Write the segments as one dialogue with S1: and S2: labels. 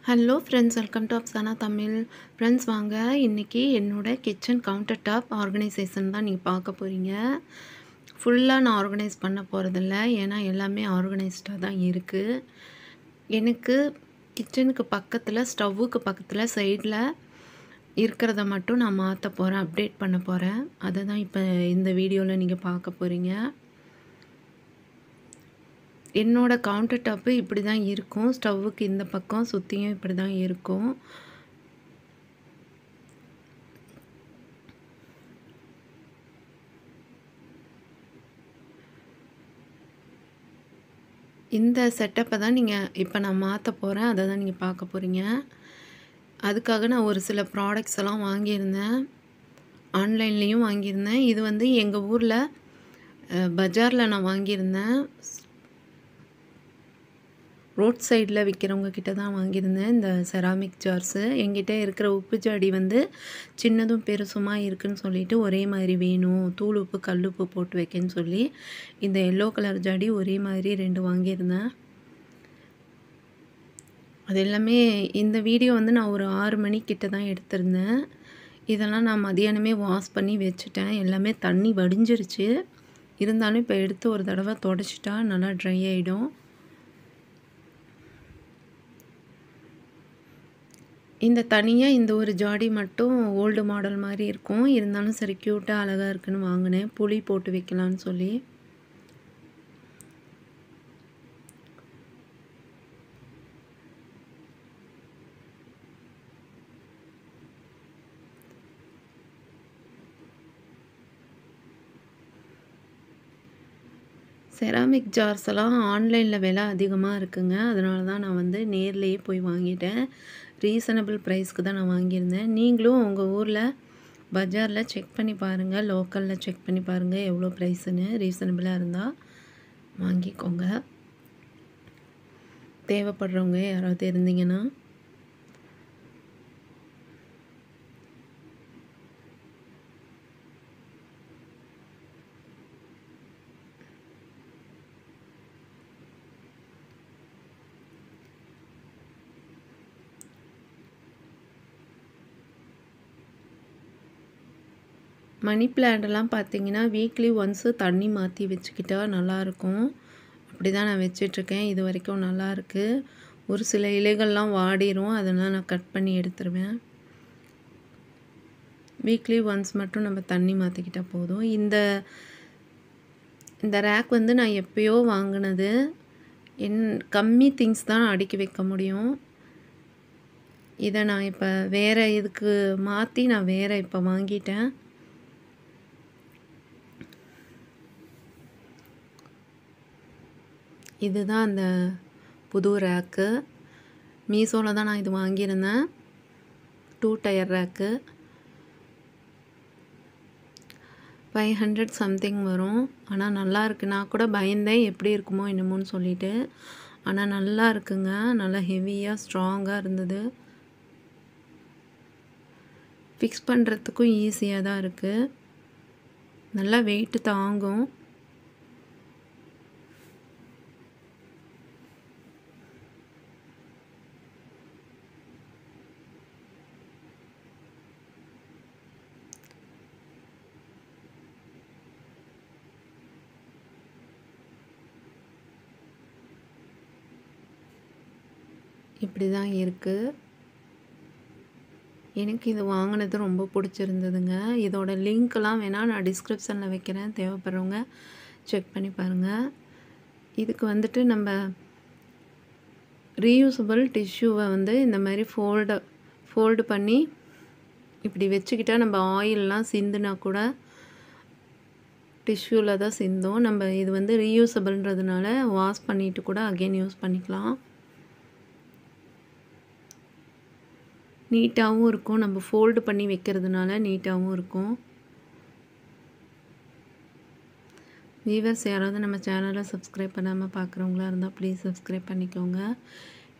S1: Hello friends, welcome to Afsana Tamil. Friends வாங்க, இன்றைக்கி என்னோடய கிச்சன் கவுண்டர் டாப் ஆர்கனைசேஷன் தான் நீங்கள் பார்க்க போகிறீங்க. ஃபுல்லாக நான் ஆர்கனைஸ் பண்ண போகிறதில்ல, ஏன்னா எல்லாமே ஆர்கனைஸ்டாக தான் இருக்குது. எனக்கு கிச்சனுக்கு பக்கத்தில், ஸ்டவ்வுக்கு பக்கத்தில் சைடில் இருக்கிறத மட்டும் நான் மாற்ற போகிறேன், அப்டேட் பண்ண போகிறேன். அதை தான் இப்போ இந்த வீடியோவில் நீங்கள் பார்க்க போகிறீங்க. என்னோடய கவுண்டர் டாப்பு இப்படி தான் இருக்கும். ஸ்டவ்வுக்கு இந்த பக்கம் சுற்றியும் இப்படி தான் இருக்கும். இந்த செட்டப்பை தான் இப்போ நான் மாற்ற போகிறேன். அதை தான் நீங்கள் பார்க்க போகிறீங்க. அதுக்காக நான் ஒரு சில ப்ராடக்ட்ஸ் எல்லாம் வாங்கியிருந்தேன். ஆன்லைன்லேயும் வாங்கியிருந்தேன். இது வந்து எங்கள் ஊரில் பஜாரில் நான் வாங்கியிருந்தேன். ரோட் சைடில் விற்கிறவங்க கிட்ட தான் வாங்கியிருந்தேன் இந்த செராமிக் ஜார்ஸு. என்கிட்ட இருக்கிற உப்பு ஜாடி வந்து சின்னதும் பெருசுமாக இருக்குதுன்னு சொல்லிவிட்டு ஒரே மாதிரி வேணும், தூள் உப்பு கல் உப்பு போட்டு வைக்கன்னு சொல்லி இந்த எல்லோ கலர் ஜாடி ஒரே மாதிரி 2 வாங்கியிருந்தேன். அது எல்லாமே இந்த வீடியோ வந்து நான் ஒரு 6 மணிக்கிட்ட தான் எடுத்திருந்தேன். இதெல்லாம் நான் மதியானமே வாஷ் பண்ணி வச்சுட்டேன். எல்லாமே தண்ணி வடிஞ்சிருச்சு. இருந்தாலும் இப்போ எடுத்து ஒரு தடவை தொடச்சிட்டா நல்லா ட்ரை ஆகிடும். இந்த தனியாக இந்த ஒரு ஜாடி மட்டும் ஓல்டு மாடல் மாதிரி இருக்கும். இருந்தாலும் சரி க்யூட்டாக அழகாக இருக்குன்னு வாங்கினேன், புளி போட்டு வைக்கலான்னு சொல்லி. செராமிக் ஜார்ஸ் எல்லாம் ஆன்லைனில் விலை அதிகமாக இருக்குங்க. அதனால தான் நான் வந்து நேர்லேயே போய் வாங்கிட்டேன். ரீசனபிள் ப்ரைஸ்க்கு தான் நான் வாங்கியிருந்தேன். நீங்களும் உங்கள் ஊரில் பஜாரில் செக் பண்ணி பாருங்கள், லோக்கலில் செக் பண்ணி பாருங்கள் எவ்வளோ ப்ரைஸுன்னு. ரீசனபிளாக இருந்தால் வாங்கிக்கோங்க. தேவைப்படுறவங்க யாராவது இருந்தீங்கன்னா. மணி பிளான்ட்லாம் பார்த்திங்கன்னா வீக்லி ஒன்ஸு தண்ணி மாற்றி வச்சுக்கிட்டா நல்லாயிருக்கும். அப்படி தான் நான் வச்சிட்ருக்கேன். இது வரைக்கும் நல்லாயிருக்கு. ஒரு சில இலைகள்லாம் வாடிரும், அதெல்லாம் நான் கட் பண்ணி எடுத்துருவேன். வீக்லி ஒன்ஸ் மட்டும் நம்ம தண்ணி மாற்றிக்கிட்டால் போதும். இந்த ரேக் வந்து நான் எப்போயோ வாங்கினது. கம்மி திங்ஸ் தான் அடுக்கி வைக்க முடியும். இதை நான் இப்போ வேறு இதுக்கு மாற்றி நான் வேறு இப்போ வாங்கிட்டேன். இதுதான் அந்த புது ரேக்கு. மீஷோவில் தான் நான் இது வாங்கியிருந்தேன். 2 டயர் ரேக்கு 500 சம்திங் வரும். ஆனால் நல்லா இருக்குது. நான் கூட பயந்தேன் எப்படி இருக்குமோ என்னமோன்னு சொல்லிட்டு. ஆனால் நல்லா இருக்குங்க. நல்லா ஹெவியாக ஸ்ட்ராங்காக இருந்தது. ஃபிக்ஸ் பண்ணுறதுக்கும் ஈஸியாக தான் இருக்குது. நல்லா வெயிட்டு தாங்கும். இப்படி தான் இருக்குது. எனக்கு இது வாங்கினது ரொம்ப பிடிச்சிருந்ததுங்க. இதோட லிங்க்லாம் வேணால் நான் டிஸ்கிரிப்ஷனில் வைக்கிறேன், தேவைப்படுறவங்க செக் பண்ணி பாருங்கள். இதுக்கு வந்துட்டு நம்ம ரீயூசபிள் டிஷ்யூவை வந்து இந்த மாதிரி ஃபோல்டு பண்ணி இப்படி வச்சுக்கிட்டால் நம்ம ஆயிலெலாம் சிந்துனா கூட டிஷ்யூவில் தான் சிந்தும். நம்ம இது வந்து ரீயூசபிள்ன்றதுனால வாஷ் பண்ணிவிட்டு கூட அகெயின் யூஸ் பண்ணிக்கலாம். நீட்டாகவும் இருக்கும். நம்ம ஃபோல்டு பண்ணி வைக்கிறதுனால நீட்டாகவும் இருக்கும். வியூவர்ஸ் யாராவது நம்ம சேனலை சப்ஸ்கிரைப் பண்ணாமல் பார்க்குறவங்களா இருந்தால் ப்ளீஸ் சப்ஸ்கிரைப் பண்ணிக்கோங்க.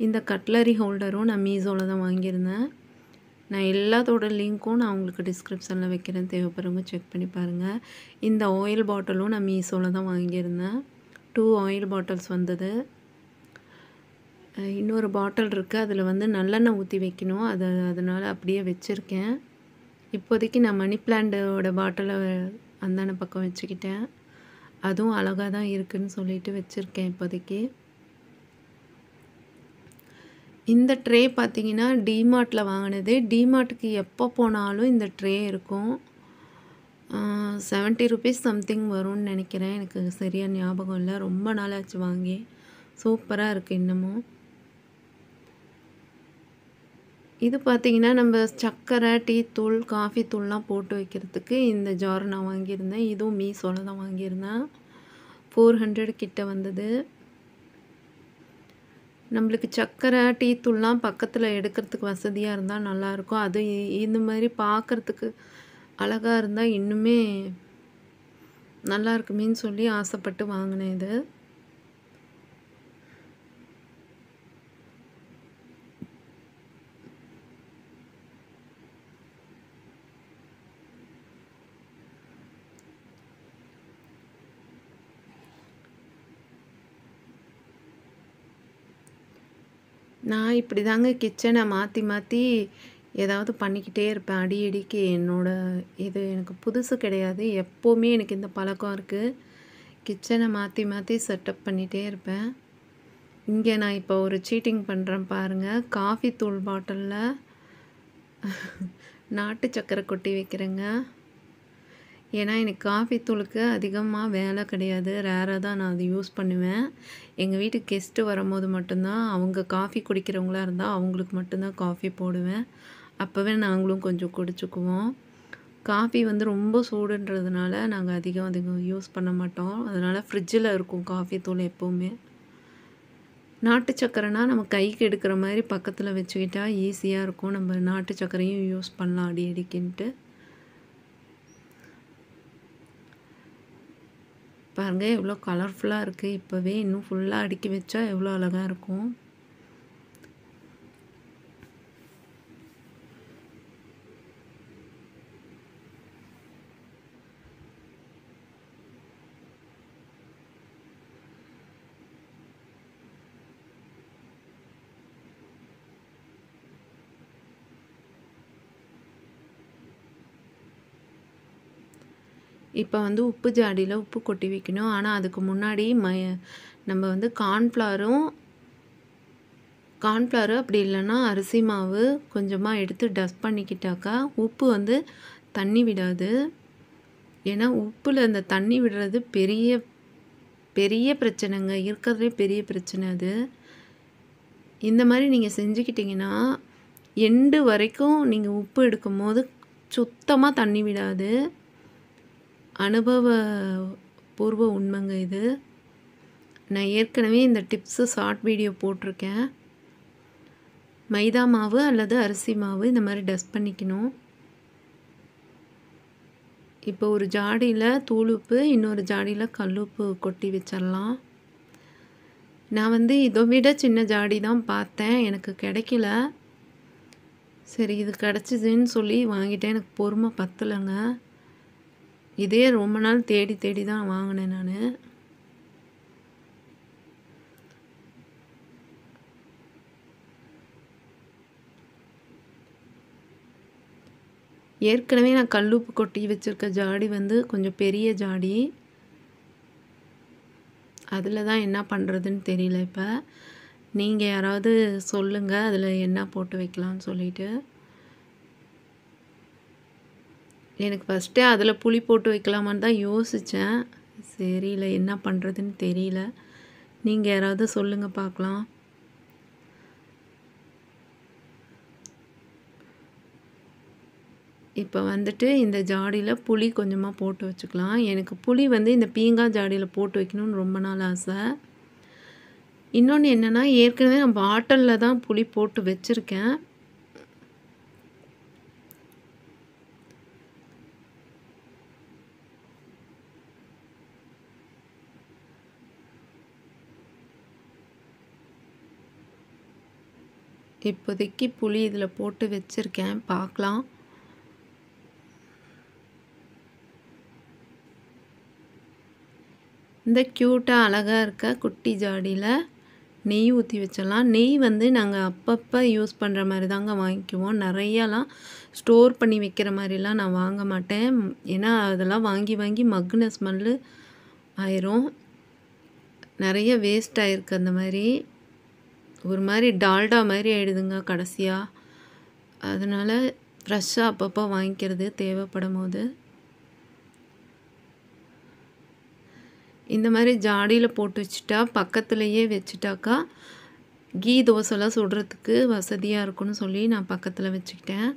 S1: இந்த கட்லரி ஹோல்டரும் நான் மீஷோவில் தான் வாங்கியிருந்தேன். நான் எல்லாத்தோட லிங்க்கும் நான் உங்களுக்கு டிஸ்கிரிப்ஷனில் வைக்கிறேன், தேவைப்படுறவங்க செக் பண்ணி பாருங்கள். இந்த ஆயில் பாட்டிலும் நான் மீஷோவில் தான் வாங்கியிருந்தேன். 2 ஆயில் பாட்டில்ஸ் வந்தது. இன்னொரு பாட்டில் இருக்குது, அதில் வந்து நல்லெண்ணெய் ஊற்றி வைக்கணும், அதனால் அப்படியே வச்சுருக்கேன். இப்போதைக்கு நான் மணி பிளான்ட்டோட பாட்டிலை அந்தான பக்கம் வச்சுக்கிட்டேன். அதுவும் அழகாக தான் இருக்குதுன்னு சொல்லிட்டு வச்சுருக்கேன் இப்போதைக்கு. இந்த ட்ரே பார்த்திங்கன்னா டிமார்ட்டில் வாங்கினது. டிமார்ட்டுக்கு எப்போ போனாலும் இந்த ட்ரே இருக்கும். 70 ருபீஸ் சம்திங் வரும்னு நினைக்கிறேன், எனக்கு சரியாக ஞாபகம் இல்லை. ரொம்ப நாளாச்சு வாங்கி. சூப்பராக இருக்குது இன்னமும். இது பார்த்திங்கன்னா நம்ம சர்க்கரை, டீ தூள், காஃபி தூள்லாம் போட்டு வைக்கிறதுக்கு இந்த ஜார் நான் வாங்கியிருந்தேன். இதுவும் மீஷோவில் தான் வாங்கியிருந்தேன். 400 கிட்ட வந்தது. நம்மளுக்கு சர்க்கரை, டீ தூள்லாம் பக்கத்தில் எடுக்கிறதுக்கு வசதியாக இருந்தால் நல்லாயிருக்கும். அது இந்த மாதிரி பார்க்குறதுக்கு அழகாக இருந்தால் இன்னுமே நல்லா இருக்குமேன்னு சொல்லி ஆசைப்பட்டு வாங்கினேன் இது. நான் இப்படி தாங்க கிச்சனை மாற்றி மாற்றி ஏதாவது பண்ணிக்கிட்டே இருப்பேன். அடிக்கடிக்கு இது எனக்கு புதுசு கிடையாது. எப்போவுமே எனக்கு இந்த பழக்கம் இருக்குது. கிச்சனை மாற்றி மாற்றி செட்டப் பண்ணிகிட்டே இருப்பேன். இங்கே நான் இப்போ ஒரு சீட்டிங் பண்ணுறேன் பாருங்கள். காஃபி தூள் பாட்டிலில் நாட்டு சக்கரை கொட்டி வைக்கிறேங்க. ஏன்னா எனக்கு காஃபி தூளுக்கு அதிகமாக வேலை கிடையாது. ரேராக தான் நான் அது யூஸ் பண்ணுவேன். எங்கள் வீட்டுக்கு கெஸ்ட்டு வரும்போது மட்டும்தான், அவங்க காஃபி குடிக்கிறவங்களா இருந்தால் அவங்களுக்கு மட்டும்தான் காஃபி போடுவேன். அப்போவே நாங்களும் கொஞ்சம் குடிச்சுக்குவோம். காஃபி வந்து ரொம்ப சூடுன்றதுனால நாங்கள் அதிகம் யூஸ் பண்ண மாட்டோம். அதனால் ஃப்ரிட்ஜில் இருக்கும் காஃபி தூள் எப்போவுமே. நாட்டு சக்கரைனா நம்ம கைக்கு எடுக்கிற மாதிரி பக்கத்தில் வச்சுக்கிட்டா ஈஸியாக இருக்கும். நம்ம நாட்டு சக்கரையும் யூஸ் பண்ணலாம் அடிக்கடிக்கின்ட்டு. பாருங்கள் எவ்வளோ கலர்ஃபுல்லாக இருக்குது. இப்போவே இன்னும் ஃபுல்லாக அடுக்கி வச்சா எவ்வளோ அழகாக இருக்கும். இப்போ வந்து உப்பு ஜாடியில் உப்பு கொட்டி வைக்கணும். ஆனால் அதுக்கு முன்னாடி நம்ம வந்து கார்ன்ஃப்ளவரு அப்படி இல்லைன்னா அரிசி மாவு கொஞ்சமாக எடுத்து டஸ்ட் பண்ணிக்கிட்டாக்கா உப்பு வந்து தண்ணி விடாது. ஏன்னா உப்பில் அந்த தண்ணி விடுறது பெரிய பெரிய பிரச்சனைங்க, இருக்கிறதுலே பெரிய பிரச்சனை அது. இந்த மாதிரி நீங்கள் செஞ்சுக்கிட்டிங்கன்னா எண்டு வரைக்கும் நீங்கள் உப்பு எடுக்கும் போது சுத்தமாக தண்ணி விடாது. அனுபவபூர்வ உண்மைங்க இது. நான் ஏற்கனவே இந்த டிப்ஸு ஷார்ட் வீடியோ போட்டிருக்கேன். மைதா மாவு அல்லது அரிசி மாவு இந்த மாதிரி டஸ்ட் பண்ணிக்கணும். இப்போ ஒரு ஜாடியில் தூளுப்பு, இன்னொரு ஜாடியில் கல்லுப்பு கொட்டி வச்சிடலாம். நான் வந்து இதை விட சின்ன ஜாடி தான் பார்த்தேன், எனக்கு கிடைக்கல. சரி இது கிடச்சிதுன்னு சொல்லி வாங்கிட்டேன். எனக்கு பொறுமை பத்தலைங்க. இதே ரொம்ப நாள் தேடி தேடி தான் வாங்கினேன் நான். ஏற்கனவே நான் கல்லுப்பு கொட்டி வச்சுருக்க ஜாடி வந்து கொஞ்சம் பெரிய ஜாடி. அதில் தான் என்ன பண்ணுறதுன்னு தெரியல. இப்போ நீங்கள் யாராவது சொல்லுங்கள் அதில் என்ன போட்டு வைக்கலான்னு சொல்லிட்டு. எனக்கு ஃபஸ்ட்டே அதில் புளி போட்டு வைக்கலாமான்னு தான் யோசித்தேன். சரி இல்லை என்ன பண்ணுறதுன்னு தெரியல. நீங்கள் யாராவது சொல்லுங்கள் பார்க்கலாம். இப்போ வந்துட்டு இந்த ஜாடியில் புளி கொஞ்சமாக போட்டு வச்சுக்கலாம். எனக்கு புளி வந்து இந்த பீங்காய் ஜாடியில் போட்டு வைக்கணும்னு ரொம்ப நாள் ஆசை. இன்னொன்று என்னென்னா, ஏற்கனவே நான் பாட்டிலில் தான் புளி போட்டு வச்சுருக்கேன். இப்போதைக்கு புளி இதில் போட்டு வச்சுருக்கேன், பார்க்கலாம். இந்த க்யூட்டாக அழகாக இருக்க குட்டி ஜாடியில் நெய் ஊற்றி வச்சிடலாம். நெய் வந்து நாங்கள் அப்பப்போ யூஸ் பண்ணுற மாதிரி தாங்க வாங்கிக்குவோம். நிறையாலாம் ஸ்டோர் பண்ணி வைக்கிற மாதிரிலாம் நான் வாங்க மாட்டேன். ஏன்னா அதெல்லாம் வாங்கி வாங்கி மக்குன ஸ்மெல்லு ஆயிரும். நிறைய வேஸ்ட் ஆகிருக்கு. அந்த மாதிரி ஒரு மாதிரி டால்டா மாதிரி ஆகிடுதுங்க கடைசியாக. அதனால் ஃப்ரெஷ்ஷாக அப்பப்போ வாங்கிக்கிறது தேவைப்படும் போது. இந்த மாதிரி ஜாடியில் போட்டு வச்சுட்டா பக்கத்துலேயே வச்சுட்டாக்கா கீ தோசைலாம் சுடுறதுக்கு வசதியாக இருக்குன்னு சொல்லி நான் பக்கத்தில் வச்சுக்கிட்டேன்.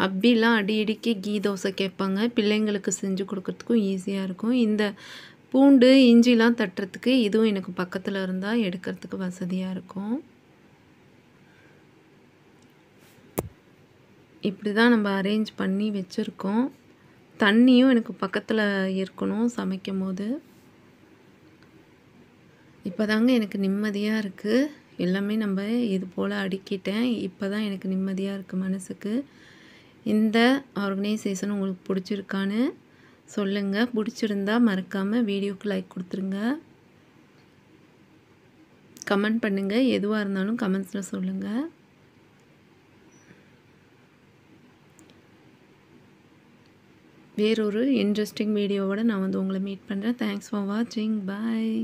S1: அப்படிலாம் அடிக்கடிக்கு கீ தோசை கேட்பாங்க. பிள்ளைங்களுக்கு செஞ்சு கொடுக்கறதுக்கும் ஈஸியாக இருக்கும். இந்த பூண்டு இஞ்சிலாம் தட்டுறதுக்கு இதுவும் எனக்கு பக்கத்தில் இருந்தால் எடுக்கிறதுக்கு வசதியாக இருக்கும். இப்படி தான் நம்ம அரேஞ்ச் பண்ணி வச்சுருக்கோம். தண்ணியும் எனக்கு பக்கத்தில் இருக்கணும் சமைக்கும் போது. இப்போ தாங்க எனக்கு நிம்மதியாக இருக்குது. எல்லாமே நம்ம இது போல் அடுக்கிட்டேன். இப்போ தான் எனக்கு நிம்மதியாக இருக்குது மனசுக்கு. இந்த ஆர்கனைசேஷன் உங்களுக்கு பிடிச்சிருக்கான்னு சொல்லுங்கள். பிடிச்சிருந்தா மறக்காமல் வீடியோக்கு லைக் கொடுத்துருங்க. கமெண்ட் பண்ணுங்கள். எதுவாக இருந்தாலும் கமெண்ட்ஸில் சொல்லுங்கள். வேறொரு இன்ட்ரெஸ்டிங் வீடியோவோட நான் வந்து உங்களை மீட் பண்ணுறேன். தேங்க்ஸ் ஃபார் வாட்சிங். பாய்.